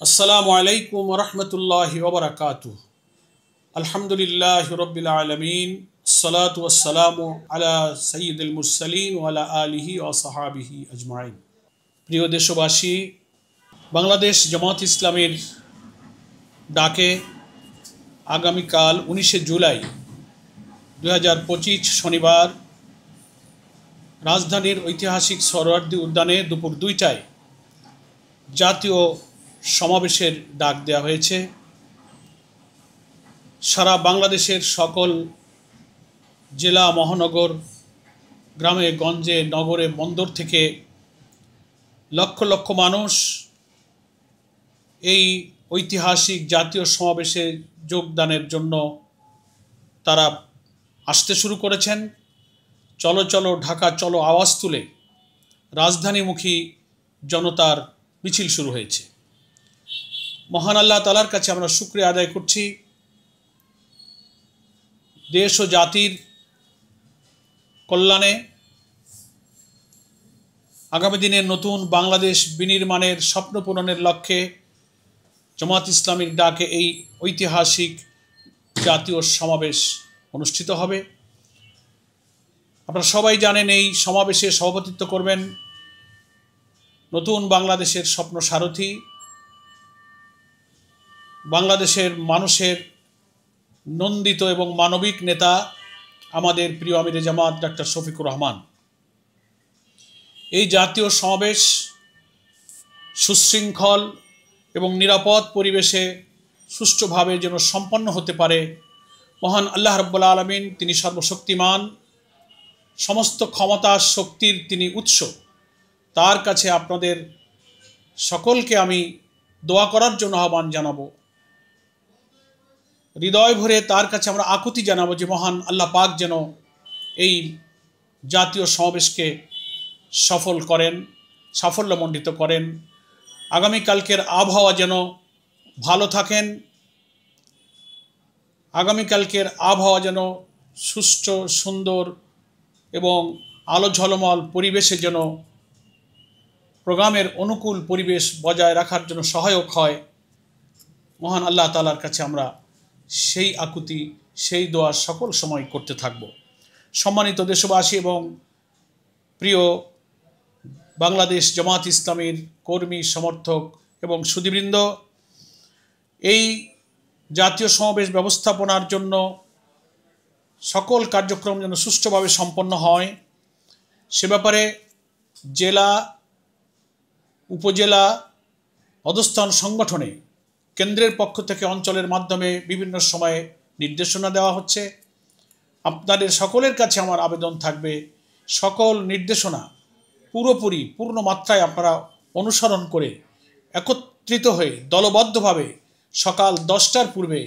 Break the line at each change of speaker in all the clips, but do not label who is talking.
अस्सलामु अलैकुम वरहमतुल्लाहि वबरकातुहू। अल्हम्दुलिल्लाहि रब्बिल आलमीन, अस्सलातु वस्सलामु अला सय्यिदिल मुरसलीन व अला आलिहि व सहाबिहि अजमाइन। প্রিয় দেশবাসী, বাংলাদেশ জামাত ইসলামীর ডাকে আগামীকাল 19 জুলাই 2025 শনিবার রাজধানীর ঐতিহাসিক সোহরাওয়ার্দী উদ্যানে দুপুর 2টায় জাতীয় সমাবেশের ডাক দেওয়া হয়েছে। সারা বাংলাদেশের সকল জেলা, মহানগর, গ্রামে গঞ্জে, নগরে, বন্দর থেকে লক্ষ লক্ষ মানুষ এই ঐতিহাসিক জাতীয় সমাবেশে যোগদানের জন্য তারা আসতে শুরু করেছেন। চলো চলো ঢাকা চলো আওয়াজ তুলে রাজধানীমুখী জনতার মিছিল শুরু হয়েছে। মহান আল্লাহ তাআলার কাছে আমরা শুকরিয়া আদায় করছি, দেশ ও জাতির কল্যাণে আগামী দিনের নতুন বাংলাদেশ বিনির্মাণের স্বপ্ন পূরণের লক্ষ্যে জামাত ইসলামীর ডাকে এই ঐতিহাসিক জাতীয় সমাবেশ অনুষ্ঠিত হবে। আপনারা সবাই জানেন, এই সমাবেশে সভাপতিত্ব করবেন নতুন বাংলাদেশের স্বপ্ন সারথী, বাংলাদেশের মানুষের নন্দিত এবং মানবিক নেতা আমাদের প্রিয় আমিরে জামাত ডাক্তার শফিকুর রহমান। এই জাতীয় সমাবেশ সুশৃঙ্খল এবং নিরাপদ পরিবেশে সুষ্ঠুভাবে যেন সম্পন্ন হতে পারে, মহান আল্লাহ রাব্বুল আলামিন, তিনি সর্বশক্তিমান, সমস্ত ক্ষমতা শক্তির তিনি উৎস, তার কাছে আপনাদের সকলকে আমি দোয়া করার জন্য আহ্বান জানাবো। হৃদয় ভরে তার কাছে আমরা আকুতি জানাবো যে মহান আল্লাহ পাক যেন এই জাতীয় সমাবেশকে সফল করেন, সাফল্যমণ্ডিত করেন। আগামীকালকের আবহাওয়া যেন ভালো থাকেন, আগামীকালকের আবহাওয়া যেন সুষ্ঠু, সুন্দর এবং আলো ঝলমল পরিবেশে যেন প্রোগ্রামের অনুকূল পরিবেশ বজায় রাখার জন্য সহায়ক হয়। মহান আল্লাহ তাআলার কাছে আমরা সেই আকুতি, সেই দোয়া সকল সময় করতে থাকব। সম্মানিত দেশবাসী এবং প্রিয় বাংলাদেশ জামাত ইসলামীর কর্মী, সমর্থক এবং সুধীবৃন্দ, এই জাতীয় সমাবেশ ব্যবস্থাপনার জন্য সকল কার্যক্রম যেন সুষ্ঠুভাবে সম্পন্ন হয়, সে ব্যাপারে জেলা, উপজেলা, অধস্থান সংগঠনে কেন্দ্রের পক্ষ থেকে অঞ্চলের মাধ্যমে বিভিন্ন সময়ে নির্দেশনা দেওয়া হচ্ছে। আপনাদের সকলের কাছে আমার আবেদন থাকবে, সকল নির্দেশনা পুরোপুরি পূর্ণ মাত্রায় আপনারা অনুসরণ করে একত্রিত হয়ে দলবদ্ধভাবে সকাল 10টার পূর্বে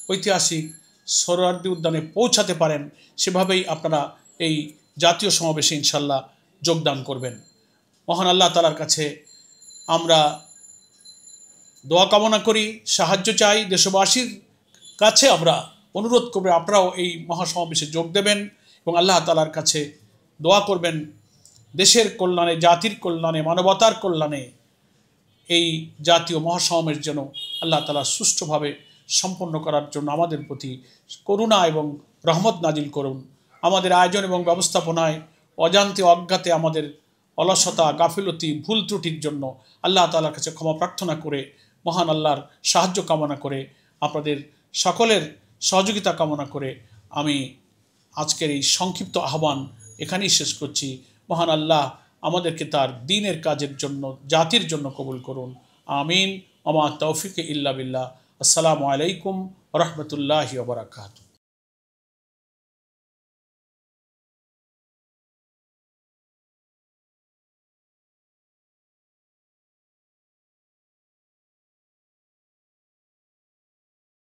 ঐতিহাসিক সোহরাওয়ার্দী উদ্যানে পৌঁছাতে পারেন, সেভাবেই আপনারা এই জাতীয় সমাবেশে ইনশাল্লাহ যোগদান করবেন। মহান আল্লাহ তাআলার কাছে আমরা দোয়া কামনা করি, সাহায্য চাই। দেশবাসীর কাছে আমরা অনুরোধ করব আপনারাও এই মহাসমাবেশে যোগ দেবেন এবং আল্লাহ তাআলার কাছে দোয়া করবেন দেশের কল্যাণে, জাতির কল্যাণে, মানবতার কল্যাণে এই জাতীয় মহাসমাবেশ যেন আল্লাহ তাআলা সুষ্ঠুভাবে সম্পন্ন করার জন্য আমাদের প্রতি করুণা এবং রহমত নাজিল করুন। আমাদের আয়োজন এবং ব্যবস্থাপনায় অজান্তে অজ্ঞাতে আমাদের অলসতা, গাফিলতি, ভুল ত্রুটির জন্য আল্লাহ তাআলার কাছে ক্ষমা প্রার্থনা করে, মহান আল্লাহর সাহায্য কামনা করে, আপনাদের সকলের সহযোগিতা কামনা করে আমি আজকের এই সংক্ষিপ্ত আহ্বান এখানেই শেষ করছি। মহান আল্লাহ আমাদেরকে তার দ্বীনের কাজের জন্য, জাতির জন্য কবুল করুন। আমিন। ওমা তৌফিক ইল্লা বিল্লাহ। আসসালামু আলাইকুম ওয়া রাহমাতুল্লাহি ওয়া বারাকাতুহু।